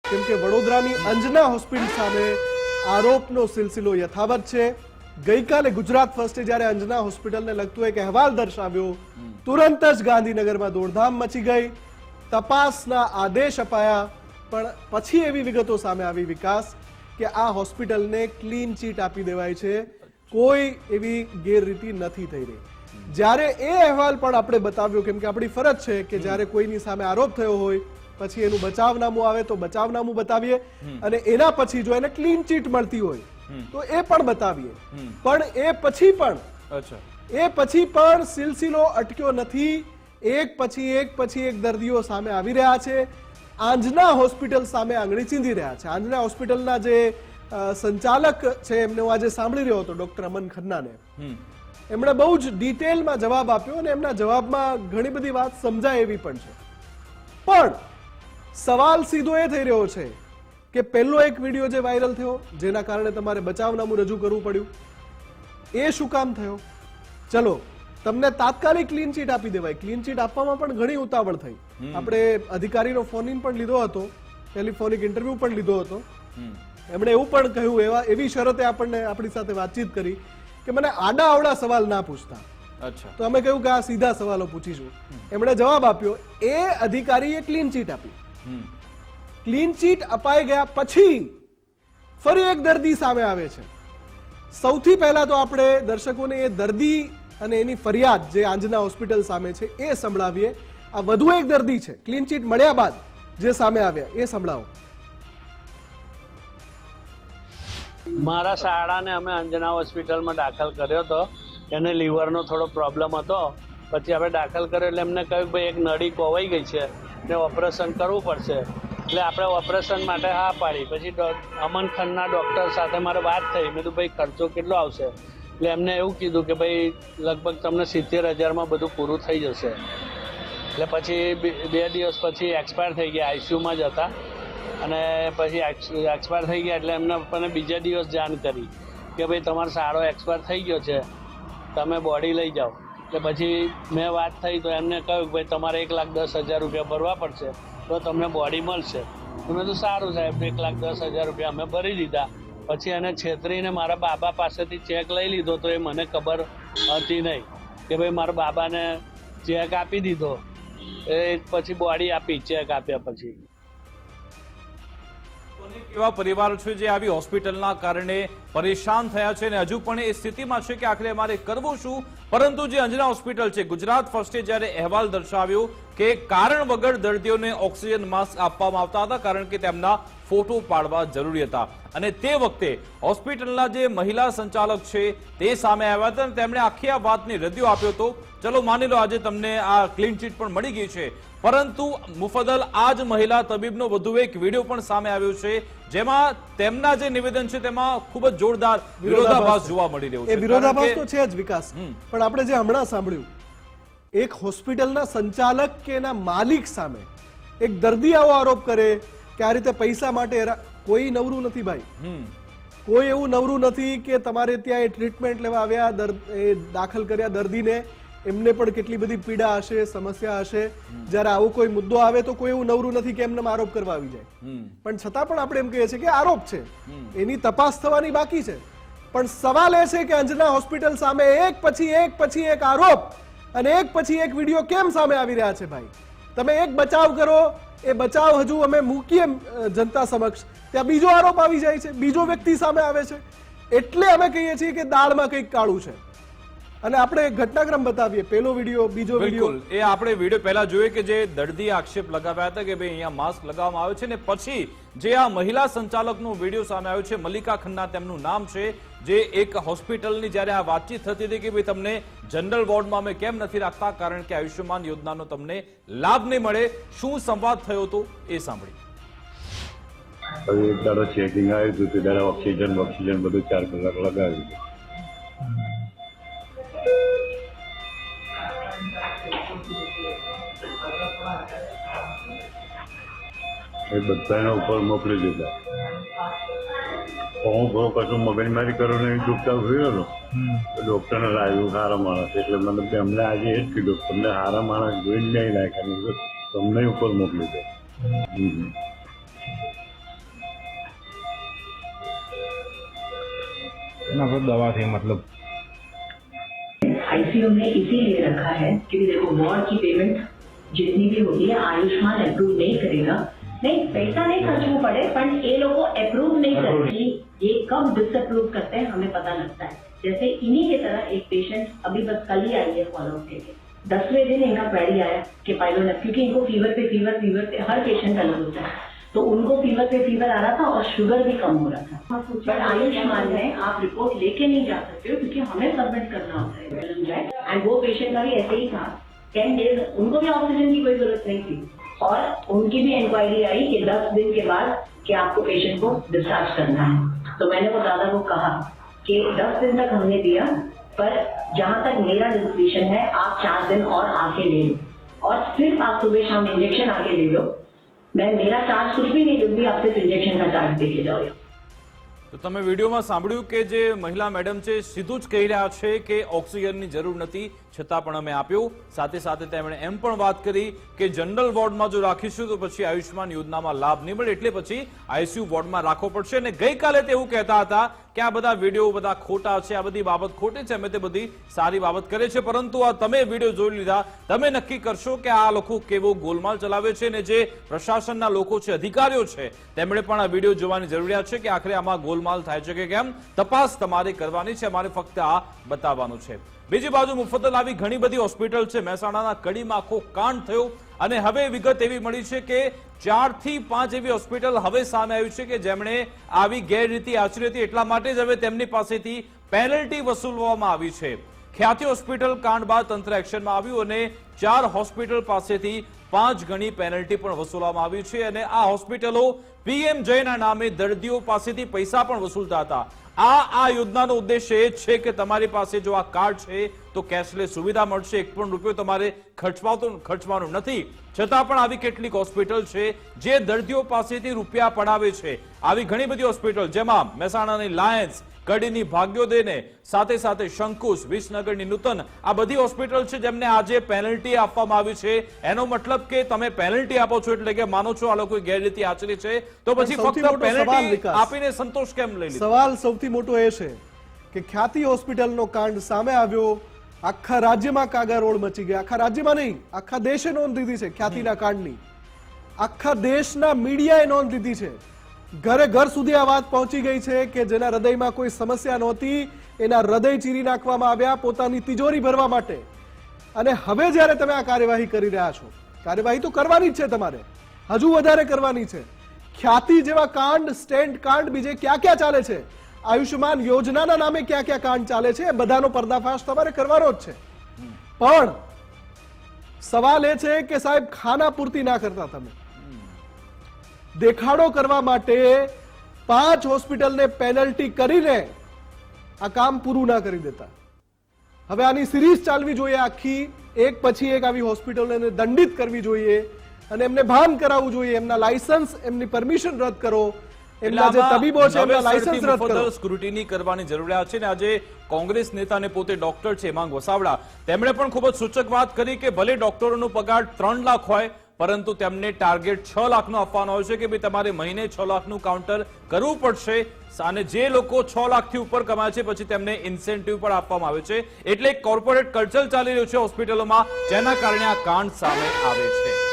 કેમ કે વડોદરાની અંજના હોસ્પિટલ સામે આરોપનો સિલસિલો યથાવત છે. ગઈકાલે ગુજરાત ફર્સ્ટે જ્યારે અંજના હોસ્પિટલને લગતો એક અહેવાલ દર્શાવ્યો, તુરંત જ ગાંધીનગરમાં દોડધામ મચી ગઈ, તપાસના આદેશ અપાયા. પણ પછી એવી વિગતો સામે આવી વિકાસ કે આ હોસ્પિટલને ક્લીન ચીટ આપી દેવાય છે, કોઈ એવી ગેરરીતિ નથી થઈ રહી. જ્યારે એ અહેવાલ પણ આપણે બતાવ્યો, કેમ કે આપણી ફરજ છે કે જ્યારે કોઈની સામે આરોપ થયો હોય પછી એનું બચાવનામું આવે તો બચાવનામું બતાવીએ, અને એના પછી જો એને ક્લીન ચીટ મળતી હોય તો એ પણ બતાવીએ. પણ એ પછી પણ સિલસિલો અટક્યો નથી. એક પછી એક દર્દીઓ સામે આવી રહ્યા છે. આંજના હોસ્પિટલ સામે આંગળી ચીંધી રહ્યા છે. આંજના હોસ્પિટલના જે સંચાલક છે એમને હું આજે સાંભળી રહ્યો હતો, ડોક્ટર અમન ખન્નાને. એમણે બહુ જ ડિટેલમાં જવાબ આપ્યો અને એમના જવાબમાં ઘણી બધી વાત સમજાય એવી પણ છે. પણ સવાલ સીધો એ થઈ રહ્યો છે કે પહેલો એક વિડીયો જે વાયરલ થયો, જેના કારણે તમારે બચાવનામું રજૂ કરવું પડ્યું, એ શું કામ થયો? ચલો, તમને તાત્કાલિક ક્લીન ચીટ આપી દેવાય. ક્લીન ચીટ આપવામાં પણ ઘણી ઉતાવળ થઈ. આપણે અધિકારીનો ફોન ઇન પણ લીધો હતો, ટેલિફોનિક ઇન્ટરવ્યુ પણ લીધો હતો. એમણે એવું પણ કહ્યું, એવી શરતે આપણને આપણી સાથે વાતચીત કરી કે મને આડા અવળા સવાલ ના પૂછતા. તો અમે કહ્યું કે આ સીધા સવાલો પૂછીશું. એમણે જવાબ આપ્યો. એ અધિકારીએ ક્લીન ચીટ આપી. ક્લીન ચીટ અપાઈ ગયા પછી ફરી એક દર્દી સામે આવે છે. સૌથી પહેલા તો આપણે દર્શકોને એ દર્દી અને એની ફરિયાદ જે આંજના હોસ્પિટલ સામે છે એ સંભળાવીએ. આ વધુ એક દર્દી છે, ક્લીન ચીટ મળ્યા બાદ જે સામે આવ્યા, એ સંભળાવો. મારા શાળાને અમે અંજના હોસ્પિટલમાં દાખલ કર્યો હતો. એને લીવરનો થોડો પ્રોબ્લેમ હતો. પછી આપણે દાખલ કર્યો એટલે એમને કહ્યું ભાઈ એક નળી કોવાઈ ગઈ છે ને ઓપરેશન કરવું પડશે. એટલે આપણે ઓપરેશન માટે હા પાડી. પછી અમન ખન્ના ડૉક્ટર સાથે મારે વાત થઈ. મેં કીધું ભાઈ ખર્ચો કેટલો આવશે? એટલે એમને એવું કીધું કે ભાઈ લગભગ તમને 70,000માં બધું પૂરું થઈ જશે. એટલે પછી 2 દિવસ પછી એક્સપાયર થઈ ગયા. આઈસીયુમાં જ હતા અને પછી એક્સપાયર થઈ ગયા. એટલે એમને મને બીજા દિવસ જાણ કરી કે ભાઈ તમારો સારો એક્સપાયર થઈ ગયો છે, તમે બોડી લઈ જાઓ. એટલે પછી મેં વાત થઈ તો એમને કહ્યું કે ભાઈ તમારે 1,10,000 રૂપિયા ભરવા પડશે તો તમને બોડી મળશે. મેં તો સારું સાહેબ, 1,10,000 રૂપિયા અમે ભરી દીધા. પછી એને છેતરીને મારા બાબા પાસેથી ચેક લઈ લીધો તો એ મને ખબર હતી નહીં કે ભાઈ મારા બાબાને ચેક આપી દીધો. એ પછી બોડી આપી ચેક આપ્યા પછી. એવા પરિવારો છે જે આવી હોસ્પિટલના કારણે પરેશાન થયા છે અને હજુ પણ એ સ્થિતિમાં છે કે આખરે અમારે કરવું શું? પરંતુ જે અંજના હોસ્પિટલ છે, ગુજરાત ફર્સ્ટે જ્યારે અહેવાલ દર્શાવ્યો કે કારણ વગર દર્દીઓને ઓક્સિજન માસ્ક આપવામાં આવતા હતા કારણ કે તેમના ફોટો પાડવા જરૂરી હતા. અને તે વખતે હોસ્પિટલના જે મહિલા સંચાલક છે તે સામે આવ્યા હતા અને તેમણે આખી આ વાતને રદિયો આપ્યો હતો. ચલો માની લો આજે તમને આ ક્લીન ચીટ પણ મળી ગઈ છે, પરંતુ મુફદ્દલ આ જ મહિલા તબીબનો વધુ એક વિડીયો પણ સામે આવ્યો છે જેમાં તેમના જે નિવેદન છે તેમાં ખૂબ જ જોરદાર વિરોધાભાસ જોવા મળી રહ્યો છે. એ વિરોધાભાસ તો છે જ વિકાસ. પણ આપણે જે હમણાં સાંભળ્યું, એક હોસ્પિટલના સંચાલક કે એના માલિક સામે એક દર્દી આવો આરોપ કરે કે આ રીતે પૈસા માટે, કોઈ નવરું નથી ભાઈ. કોઈ એવું નવરું નથી કે તમારે ત્યાં એ ટ્રીટમેન્ટ લેવા આવ્યા, દાખલ કર્યા દર્દીને, એમને પણ કેટલી બધી પીડા હશે, સમસ્યા હશે. જ્યારે આવો કોઈ મુદ્દો આવે તો કોઈ એવું નવરું નથી કે એમને આરોપ કરવા આવી જાય. પણ છતાં પણ આપણે એમ કહીએ છીએ કે આરોપ છે, એની તપાસ થવાની બાકી છે. પણ સવાલ એ છે કે અંજના હોસ્પિટલ સામે એક પછી એક આરોપ અને એક પછી એક વિડીયો કેમ સામે આવી રહ્યા છે ભાઈ? તમે એક બચાવ કરો, એ બચાવ હજુ અમે મૂકીએ જનતા સમક્ષ, ત્યાં બીજો આરોપ આવી જાય છે, બીજો વ્યક્તિ સામે આવે છે. એટલે અમે કહીએ છીએ કે દાળમાં કંઈક કાળું છે. અને આપણે ઘટનાક્રમ બતાવીએ, પહેલો વિડીયો, બીજો વિડીયો. એ આપણે વિડીયો પહેલા જોઈએ કે જે દર્દીએ આક્ષેપ લગાવ્યા હતા કે ભાઈ અહીંયા માસ્ક લગાવવામાં આવે છે ને પછી જે આ મહિલા સંચાલકનો વિડીયો સામે આવ્યો છે, મલ્લિકા ખન્ના તેમનું નામ છે, જે એક હોસ્પિટલની જ્યારે આ વાતચીત થતી હતી કે ભાઈ તમને જનરલ વોર્ડમાં અમે કેમ નથી રાખતા કારણ કે આયુષ્યમાન યોજનાનો તમને લાભ નહીં મળે. શું સંવાદ થયો હતો એ સાંભળી. એક દાડો ચેકિંગ આવ્યું હતું, તે દાડો ઓક્સિજન બધું 4 કલાક લગાવ્યું. એ બધાને ઉપર મોકલી દીધા. હું બહુ કશું મગજમારી કરું ને ચૂપચાપ થયો હતો. ડૉક્ટરને લાવ્યું સારા માણસ, એટલે મતલબ અમને આજે એ જ કીધું તમને સારા માણસ જોઈને નહીં નાખ્યા, તમને ઉપર મોકલી દે. ना फिर दवा थी मतलब आईसीयू में इसीलिए रखा है क्योंकि देखो वार्ड की पेमेंट जितनी भी होती है आयुष्मान अप्रूव नहीं करेगा, नहीं पैसा नहीं खर्चना पड़े पर ये लोग को अप्रूव नहीं करते। ये कब डिसअप्रूव करते हैं हमें पता लगता है। जैसे इन्हीं की तरह एक पेशेंट अभी बस कल ही आई है फॉलोअप के लिए, 10वें दिन इनका क्वेरी आया कि पाइलोनेफ्रिन, क्योंकि इनको फीवर पे हर पेशेंट अलग होता है, तो उनको फीवर पे फीवर आ रहा था और शुगर भी कम हो रहा था। पर आयुष्मान में आप रिपोर्ट लेके नहीं जा सकते हो क्योंकि हमें सबमिट करना होता है। एंड वो पेशेंट का भी ऐसे ही था, 10 डेज उनको भी ऑक्सीजन की कोई जरूरत नहीं थी और उनकी भी इंक्वायरी आई कि 10 दिन के बाद कि आपको पेशेंट को डिस्चार्ज करना है। तो मैंने वो दादा को कहा कि 10 दिन तक हमने दिया, पर जहाँ तक मेरा डिस्क्रिप्शन है आप 4 दिन और आके ले लो और सिर्फ आप सुबह शाम इंजेक्शन आके ले लो। मैं मेरा चार्ज कुछ भी नहीं दूंगी, आप सिर्फ इंजेक्शन का चार्ज देके जाओ। તો તમે વિડીયોમાં સાંભળ્યું કે જે મહિલા મેડમ છે સીધું જ કહી રહ્યા છે કે ઓક્સિજનની જરૂર નથી છતાં પણ અમે આપ્યું। સાથે સાથે તેમણે એમ પણ વાત કરી કે જનરલ વોર્ડમાં જો રાખીશું તો પછી આયુષ્માન યોજનામાં લાભ નહીં મળે, એટલે પછી આઈસીયુ વોર્ડમાં રાખવો પડશે। અને ગઈકાલે તેવું કહેતા હતા કે આ બધા વિડીયો બધા ખોટા છે, આ બધી બાબત ખોટી છે, અમે તે બધી સારી બાબત કરે છે, પરંતુ આ તમે વિડીયો જોઈ લીધા, તમે નક્કી કરશો કે આ લોકો કેવો ગોલમાલ ચલાવે છે। અને જે પ્રશાસનના લોકો છે, અધિકારીઓ છે, તેમણે પણ આ વિડીયો જોવાની જરૂરિયાત છે કે આખરે આમાં ગોલમાલ થાય છે કે કેમ। તપાસ તમારે કરવાની છે, અમારે ફક્ત આ બતાવવાનું છે। બીજી બાજુ મુફદ્દલ આવી ઘણી બધી હોસ્પિટલ છે, મહેસાણાના કડીમાં આખો કાંડ થયો અને હવે વિગત એવી મળી છે કે 4 થી 5 એવી હોસ્પિટલ હવે સામે આવી છે કે જેમણે આવી ગેરરીતિ આચરી હતી, એટલા માટે જ હવે તેમની પાસેથી પેનલ્ટી વસૂલવામાં આવી છે। ખ્યાતિ હોસ્પિટલ કાંડ બાદ તંત્ર એક્શનમાં આવ્યું અને 4 હોસ્પિટલ પાસેથી 5 ગણી પેનલ્ટી પણ વસૂલવામાં આવી છે। અને આ હોસ્પિટલો પીએમ જયના નામે દર્દીઓ પાસેથી પૈસા પણ વસૂલતા હતા। આ યોજનાનો ઉદ્દેશ એ છે કે તમારી પાસે જો આ કાર્ડ છે તો કેશલેસ સુવિધા મળશે, 1 પણ રૂપિયો તમારે ખર્ચવાનું નથી। છતાં પણ આવી કેટલીક હોસ્પિટલ છે જે દર્દીઓ પાસેથી રૂપિયા પડાવે છે। આવી ઘણી બધી હોસ્પિટલ જેમાં મહેસાણાની લાયન્સ, કડીની ભાગ્યોદયને સાથે સાથે શંકુશ, વિસનગરની નૂતન, આ બધી હોસ્પિટલ છે જેમને આજે પેનલ્ટી આપવામાં આવી છે। એનો મતલબ કે તમે પેનલ્ટી આપો છો એટલે કે માનો છો આ લોકોએ ગેરરીતિ આચરી છે, તો પછી ફક્ત પેનલ્ટી આપીને સંતોષ કેમ લઈ લીધો? સવાલ સૌથી મોટો એ છે કે ખ્યાતિ હોસ્પિટલનો કાંડ સામે આવ્યો, આખા રાજ્યમાં કાગારોળ મચી ગયા। આખા રાજ્યમાં નહીં, આખા દેશે નોંધ લીધી છે ખ્યાતિના કાંડની, આખા દેશના મીડિયાએ નોંધ લીધી છે। ઘરે ઘર સુધી આ વાત પહોંચી ગઈ છે કે જેના હૃદયમાં કોઈ સમસ્યા નહોતી એના હૃદય ચીરી નાખવામાં આવ્યા પોતાની તિજોરી ભરવા માટે। અને હવે જ્યારે તમે આ કાર્યવાહી કરી રહ્યા છો, કાર્યવાહી તો કરવાની જ છે, તમારે હજુ વધારે કરવાની છે। ખ્યાતિ જેવા કાંડ, સ્ટેન્ટ કાંડ બીજે ક્યાં ક્યાં ચાલે છે, આયુષ્યમાન યોજનાના નામે ક્યાં ક્યાં કાંડ ચાલે છે, બધાનો પર્દાફાશ તમારે કરવાનો જ છે। પણ સવાલ એ છે કે સાહેબ ખાના પૂરતી ના કરતા, તમે દેખાડો કરવા માટે 5 હોસ્પિટલને પેનલ્ટી કરીને આ કામ પૂરું ના કરી દેતા। હવે આની સિરીઝ ચાલવી જોઈએ, આખી એક પછી એક આવી હોસ્પિટલોને દંડિત કરવી જોઈએ અને એમને ભાન કરાવવું જોઈએ, એમના લાયસન્સ, એમની પરમિશન રદ કરો, એમના જે તબીબો છે એમના લાયસન્સ રદ કરો। સ્ક્રુટિની કરવાની જરૂરિયાત છે। ને આજે કોંગ્રેસ નેતાને પોતે ડોક્ટર છે હેમાંગ વસાવડા, તેમણે પણ ખૂબ જ સૂચક વાત કરી કે ભલે ડોક્ટરોનો પગાર 3 લાખ હોય પરંતુ તેમને ટાર્ગેટ 6 લાખનો આપવાનો હોય છે કે ભાઈ તમારે મહિને 6 લાખનું કાઉન્ટર કરવું પડશે। અને જે લોકો 6 લાખથી ઉપર કમાય છે પછી તેમને ઇન્સેન્ટિવ પણ આપવામાં આવે છે। એટલે કોર્પોરેટ કલ્ચર ચાલી રહ્યું છે હોસ્પિટલોમાં, જેના કારણે આ કાંડ સામે આવે છે।